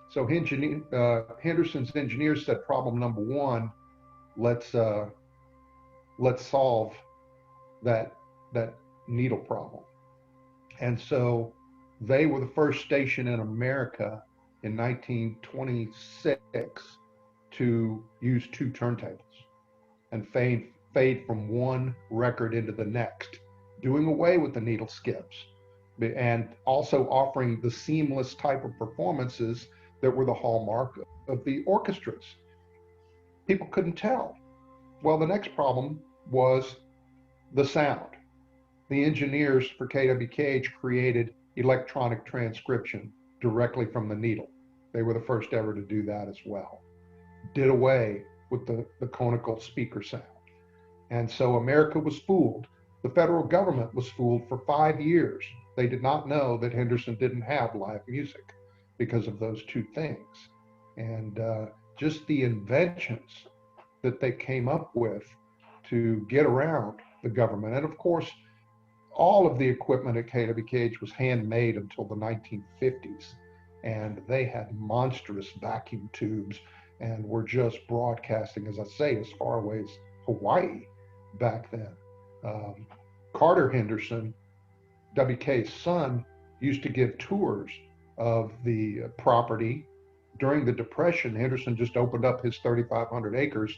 So Henderson's engineers said, problem number one, let's solve that needle problem. And so they were the first station in America in 1926 to use two turntables and fade from one record into the next, doing away with the needle skips and also offering the seamless type of performances that were the hallmark of the orchestras. People couldn't tell. Well, the next problem was the sound. The engineers for KWKH created electronic transcription directly from the needle. They were the first ever to do that as well. Did away with the conical speaker sound. And so America was fooled. The federal government was fooled for 5 years. They did not know that Henderson didn't have live music because of those two things. And just the inventions that they came up with to get around the government. And of course, all of the equipment at KWKH was handmade until the 1950s. And they had monstrous vacuum tubes and were just broadcasting, as I say, as far away as Hawaii back then. Carter Henderson, WK's son, used to give tours of the property. During the Depression, Henderson just opened up his 3,500 acres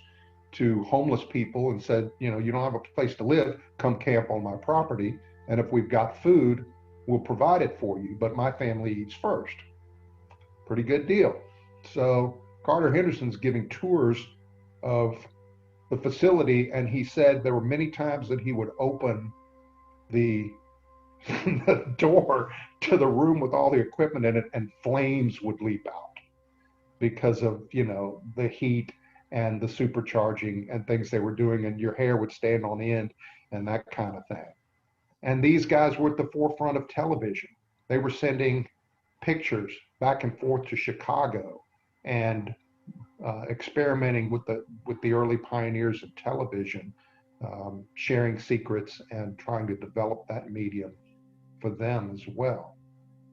to homeless people and said, you don't have a place to live, come camp on my property. And if we've got food, we'll provide it for you, but my family eats first. Pretty good deal. So Carter Henderson's giving tours of the facility, and he said there were many times that he would open the door to the room with all the equipment in it and flames would leap out because of, the heat and the supercharging and things they were doing, and your hair would stand on end and that kind of thing. And these guys were at the forefront of television. They were sending pictures back and forth to Chicago and experimenting with the early pioneers of television, sharing secrets and trying to develop that medium for them as well.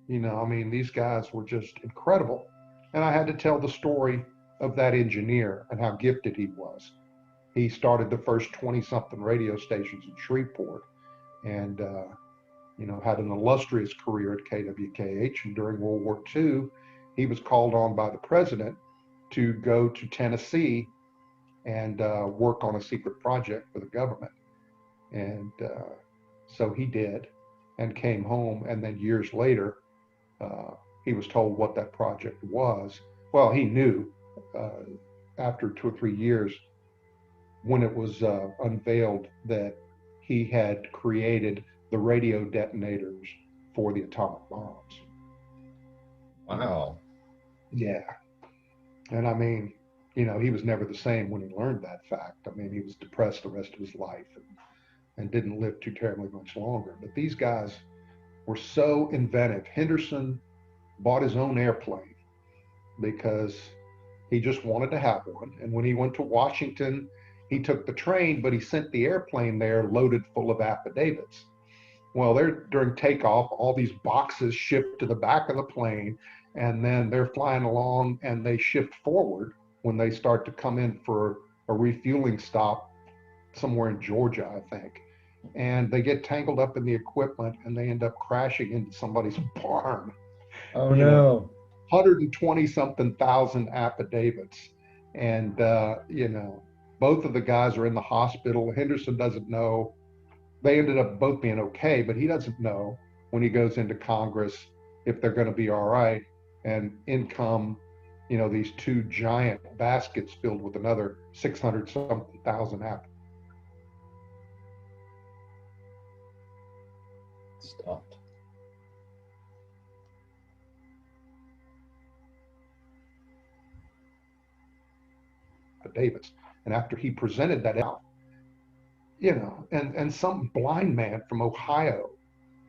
These guys were just incredible. And I had to tell the story of that engineer and how gifted he was. He started the first 20-something radio stations in Shreveport and, had an illustrious career at KWKH. And during World War II, he was called on by the president to go to Tennessee and work on a secret project for the government. And so he did and came home. And then years later, he was told what that project was. Well, he knew after 2 or 3 years when it was unveiled that he had created the radio detonators for the atomic bombs. Wow. Yeah. And he was never the same when he learned that fact. He was depressed the rest of his life and didn't live too terribly much longer. But these guys were so inventive. Henderson bought his own airplane because he just wanted to have one. And when he went to Washington, He took the train, but he sent the airplane there loaded full of affidavits. Well, during takeoff, all these boxes shift to the back of the plane, and then they're flying along and they shift forward when they start to come in for a refueling stop somewhere in Georgia, I think. And they get tangled up in the equipment and they end up crashing into somebody's barn. Oh You no. know, 120 something thousand affidavits. And, both of the guys are in the hospital. Henderson doesn't know. They ended up both being okay, but he doesn't know when he goes into Congress if they're going to be all right. And in come, these two giant baskets filled with another 600 something thousand Stopped. affidavits. And after he presented that out, and some blind man from Ohio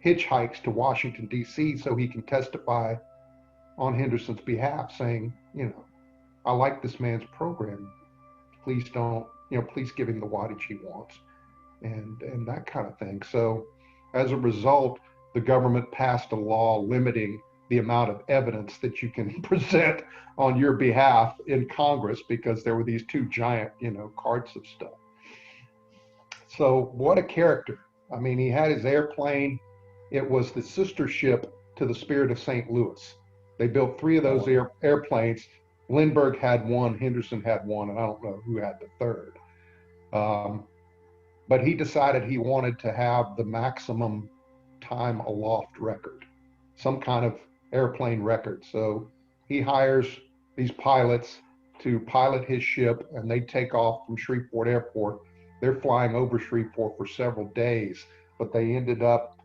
hitchhikes to Washington, D.C. so he can testify on Henderson's behalf, saying, I like this man's program. Please don't, please give him the wattage he wants, and that kind of thing. So as a result, the government passed a law limiting the amount of evidence that you can present on your behalf in Congress because there were these two giant, carts of stuff. So what a character. I mean, he had his airplane. It was the sister ship to the Spirit of St. Louis. They built 3 of those airplanes. Lindbergh had one, Henderson had one, and I don't know who had the third. But he decided he wanted to have the maximum time aloft record, some kind of airplane record. So he hires these pilots to pilot his ship, and they take off from Shreveport Airport. They're flying over Shreveport for several days, but they ended up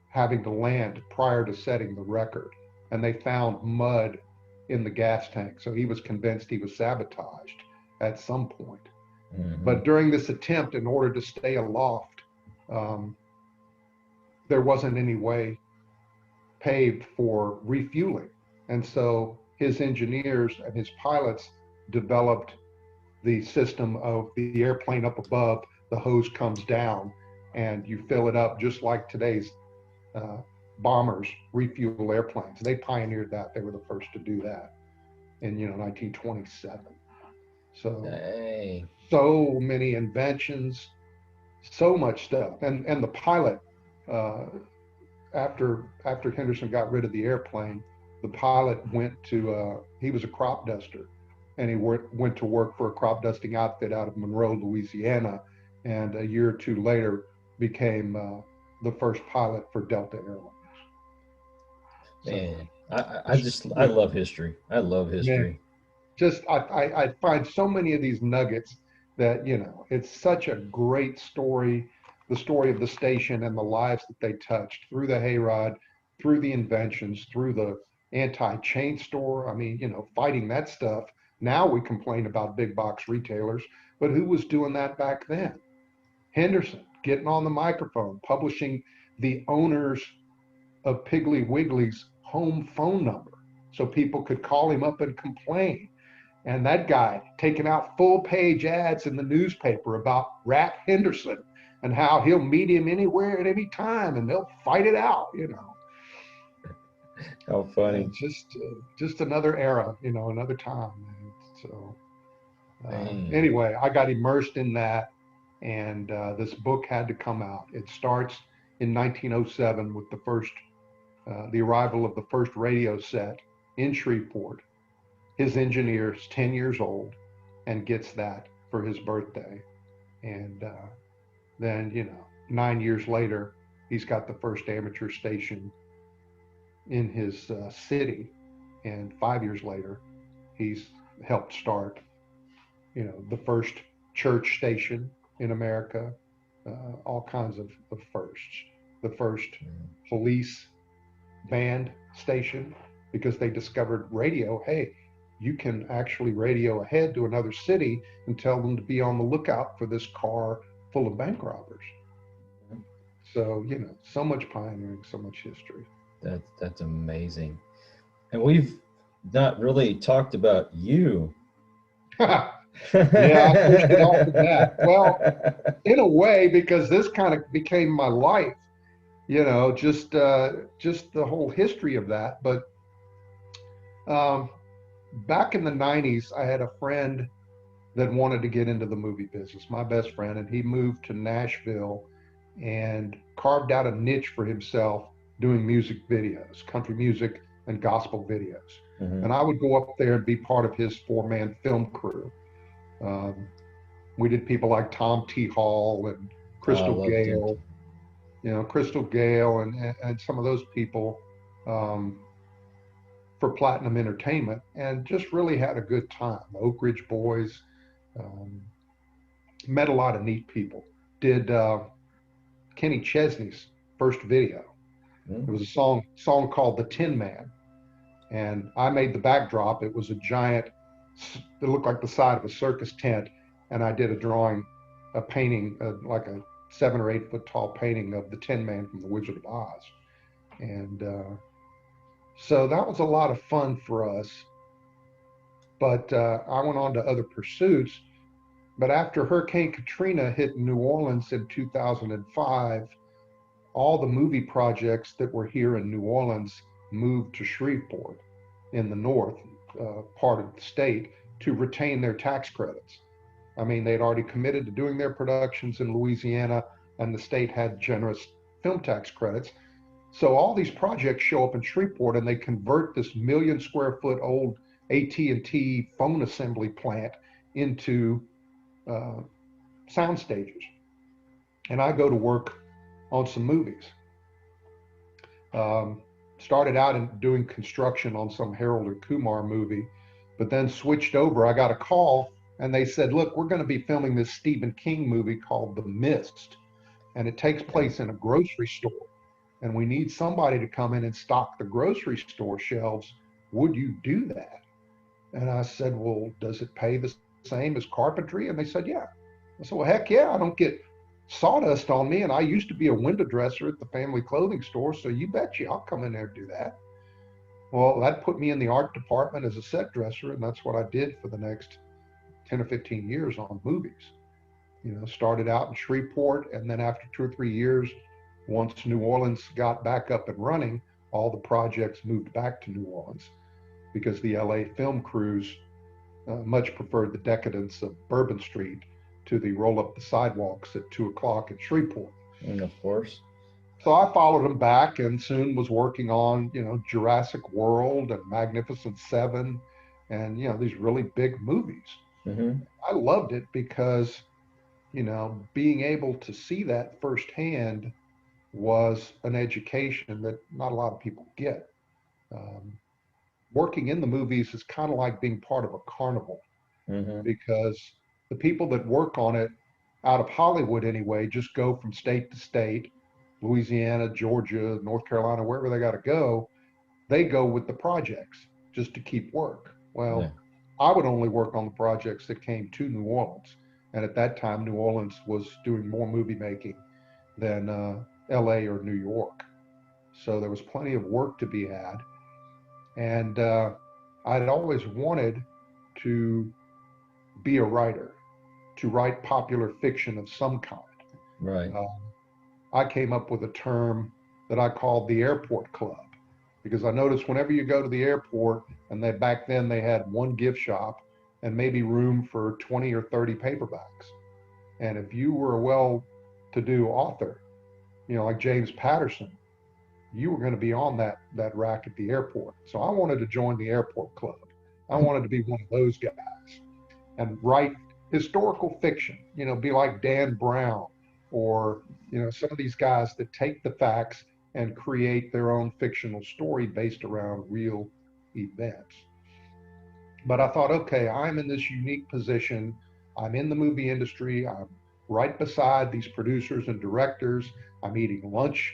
having to land prior to setting the record. And they found mud in the gas tank. So he was convinced he was sabotaged at some point. Mm-hmm. But during this attempt, in order to stay aloft, there wasn't any way paved for refueling. And so his engineers and his pilots developed the system of the airplane up above, the hose comes down, and you fill it up just like today's bombers refuel airplanes. They pioneered that. They were the first to do that in 1927. So Dang. So many inventions, so much stuff. And the pilot, after Henderson got rid of the airplane, the pilot went to he was a crop duster, and he went to work for a crop dusting outfit out of Monroe, Louisiana, and a year or two later became the first pilot for Delta Airlines. Man, I love history. I love history. Man, I find so many of these nuggets that, it's such a great story, the story of the station and the lives that they touched through the hayride, through the inventions, through the anti-chain store. I mean, fighting that stuff. Now we complain about big box retailers, but who was doing that back then? Henderson, getting on the microphone, publishing the owners of Piggly Wiggly's home phone number so people could call him up and complain. And that guy taking out full page ads in the newspaper about Rat Henderson and how he'll meet him anywhere at any time and they'll fight it out, How funny. Just another era, another time. Man. So anyway, I got immersed in that, and this book had to come out. It starts in 1907 with the arrival of the first radio set in Shreveport. His engineer's 10 years old and gets that for his birthday. And then, 9 years later, he's got the first amateur station in his city. And 5 years later, he's helped start, the first church station in America, all kinds of firsts. The first police band station, because they discovered radio. Hey, you can actually radio ahead to another city and tell them to be on the lookout for this car full of bank robbers. So, so much pioneering, so much history. That's amazing. And we've not really talked about you. Yeah, I pushed it off of that. Well, in a way, because this kind of became my life, just the whole history of that. But um, back in the 90s, I had a friend that wanted to get into the movie business, my best friend, and he moved to Nashville and carved out a niche for himself doing music videos, country music and gospel videos. Hmm. And I would go up there and be part of his four-man film crew. Um, we did people like Tom T. Hall and I Crystal loved him. Gale, Crystal Gale and some of those people um, for Platinum Entertainment, and just really had a good time. Oak Ridge Boys, um, met a lot of neat people. Did Kenny Chesney's first video. It was a song called "The Tin Man," and I made the backdrop. It was a giant. It looked like the side of a circus tent, and I did a drawing, a painting, like a 7 or 8 foot tall painting of the Tin Man from The Wizard of Oz, and so that was a lot of fun for us. But I went on to other pursuits. But after Hurricane Katrina hit New Orleans in 2005, all the movie projects that were here in New Orleans moved to Shreveport in the north part of the state to retain their tax credits. I mean, they'd already committed to doing their productions in Louisiana, and the state had generous film tax credits. So all these projects show up in Shreveport, and they convert this 1 million square foot old AT&T phone assembly plant into uh, sound stages. And I go to work on some movies. Started out in doing construction on some Harold and Kumar movie, but then switched over. I got a call and they said, look, we're going to be filming this Stephen King movie called The Mist, and it takes place in a grocery store. And we need somebody to come in and stock the grocery store shelves. Would you do that? And I said, well, does it pay the same as carpentry? And they said, yeah. I said, well, heck yeah, I don't get sawdust on me. And I used to be a window dresser at the family clothing store. So you betcha I'll come in there and do that. Well, that put me in the art department as a set dresser. And that's what I did for the next 10 or 15 years on movies. Started out in Shreveport. And then after 2 or 3 years, once New Orleans got back up and running, all the projects moved back to New Orleans because the LA film crews much preferred the decadence of Bourbon Street to the roll up the sidewalks at 2 o'clock in Shreveport. And of course. So I followed them back and soon was working on, Jurassic World and Magnificent Seven and, these really big movies. Mm-hmm. I loved it because, being able to see that firsthand was an education that not a lot of people get. Working in the movies is kind of like being part of a carnival Mm-hmm. because the people that work on it out of Hollywood anyway just go from state to state, Louisiana, Georgia, North Carolina, wherever they got to go. They go with the projects just to keep work. Well, Yeah. I would only work on the projects that came to New Orleans. And at that time, New Orleans was doing more movie making than LA or New York. So there was plenty of work to be had. And I'd always wanted to be a writer, to write popular fiction of some kind. Right. I came up with a term that I called the airport club, because I noticed whenever you go to the airport, and back then they had one gift shop and maybe room for 20 or 30 paperbacks. And if you were a well-to-do author, like James Patterson, you were going to be on that rack at the airport. So I wanted to join the airport club. I wanted to be one of those guys and write historical fiction, be like Dan Brown or, some of these guys that take the facts and create their own fictional story based around real events. But I thought, okay, I'm in this unique position. I'm in the movie industry. I'm right beside these producers and directors. I'm eating lunch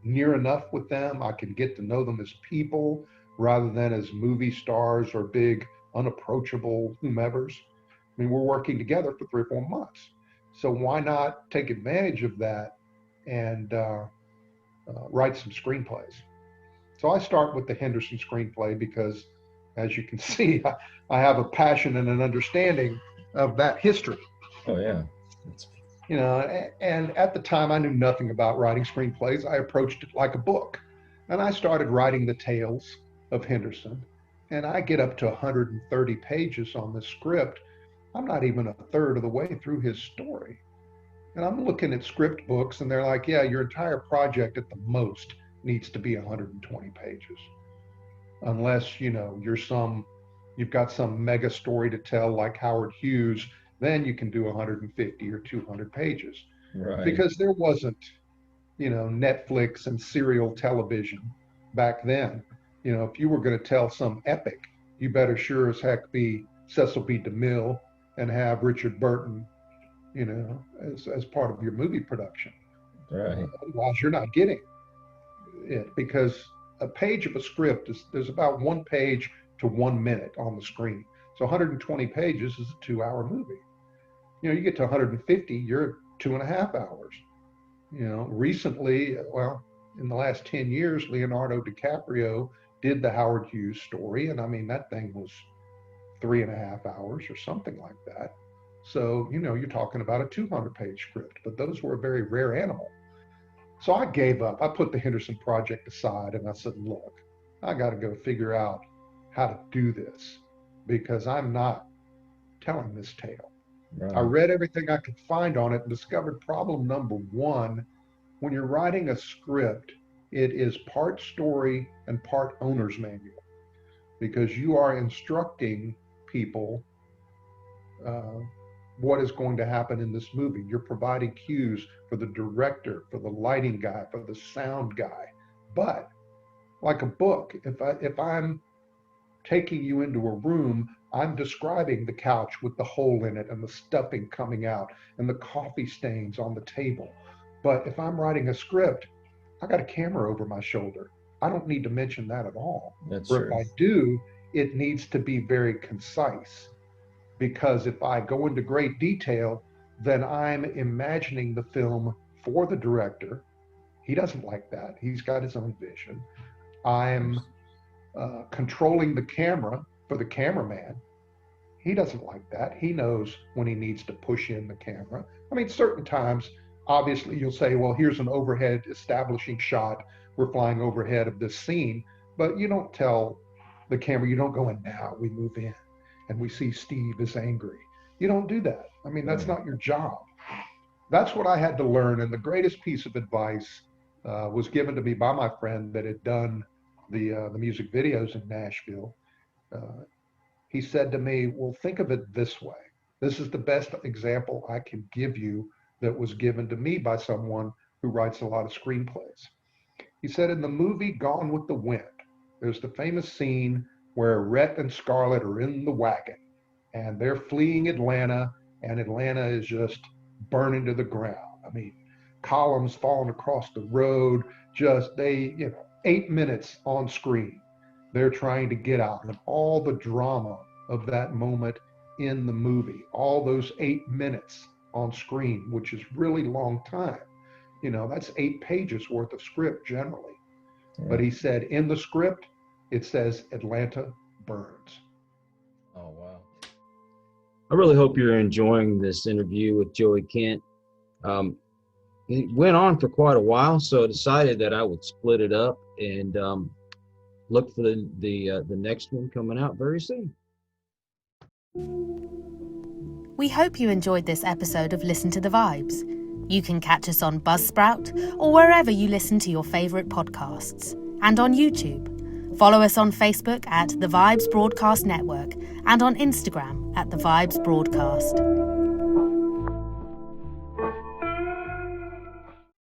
near enough with them. I can get to know them as people rather than as movie stars or big unapproachable whomevers. I mean, we're working together for 3 or 4 months. So why not take advantage of that and write some screenplays? So I start with the Henderson screenplay because, as you can see, I have a passion and an understanding of that history. Oh yeah. And at the time I knew nothing about writing screenplays. I approached it like a book, and I started writing the tales of Henderson, and I get up to 130 pages on this script. I'm not even a third of the way through his story. And I'm looking at script books, and they're like, yeah, your entire project at the most needs to be 120 pages. Unless, you've got some mega story to tell like Howard Hughes, then you can do 150 or 200 pages. Right. Because there wasn't, Netflix and serial television back then. If you were going to tell some epic, you better sure as heck be Cecil B. DeMille and have Richard Burton, as part of your movie production. Right. Otherwise, you're not getting it, because a page of a script there's about 1 page to 1 minute on the screen. So 120 pages is a 2-hour movie. You get to 150, you're at 2.5 hours. Recently, in the last 10 years, Leonardo DiCaprio did the Howard Hughes story. And I mean, that thing was 3.5 hours or something like that. So, you're talking about a 200-page script, but those were a very rare animal. So I gave up. I put the Henderson project aside, and I said, look, I got to go figure out how to do this, because I'm not telling this tale. Right. I read everything I could find on it and discovered problem number one: when you're writing a script, it is part story and part owner's manual, because you are instructing people what is going to happen in this movie. You're providing cues for the director, for the lighting guy, for the sound guy. But like a book, if I'm taking you into a room, I'm describing the couch with the hole in it and the stuffing coming out and the coffee stains on the table. But if I'm writing a script, I got a camera over my shoulder. I don't need to mention that at all. That's or true. If I do, it needs to be very concise, because if I go into great detail, then I'm imagining the film for the director. He doesn't like that. He's got his own vision. I'm controlling the camera for the cameraman. He doesn't like that. He knows when he needs to push in the camera. I mean, certain times, obviously, you'll say, well, here's an overhead establishing shot. We're flying overhead of this scene. But you don't tell the camera, you don't go in now, we move in and we see Steve is angry. You don't do that. I mean, that's not your job. That's what I had to learn. And the greatest piece of advice was given to me by my friend that had done the music videos in Nashville. He said to me, well, think of it this way. This is the best example I can give you that was given to me by someone who writes a lot of screenplays. He said, in the movie Gone with the Wind, there's the famous scene where Rhett and Scarlett are in the wagon and they're fleeing Atlanta, and Atlanta is just burning to the ground. I mean, columns falling across the road, 8 minutes on screen. They're trying to get out, and all the drama of that moment in the movie, all those 8 minutes on screen, which is really long time. That's 8 pages worth of script generally. Yeah. But he said in the script, it says Atlanta burns. Oh, wow. I really hope you're enjoying this interview with Joey Kent. It went on for quite a while, so I decided that I would split it up and look for the next one coming out very soon. We hope you enjoyed this episode of Listen to the Vibes. You can catch us on Buzzsprout or wherever you listen to your favourite podcasts, and on YouTube. Follow us on Facebook at The Vibes Broadcast Network and on Instagram at The Vibes Broadcast.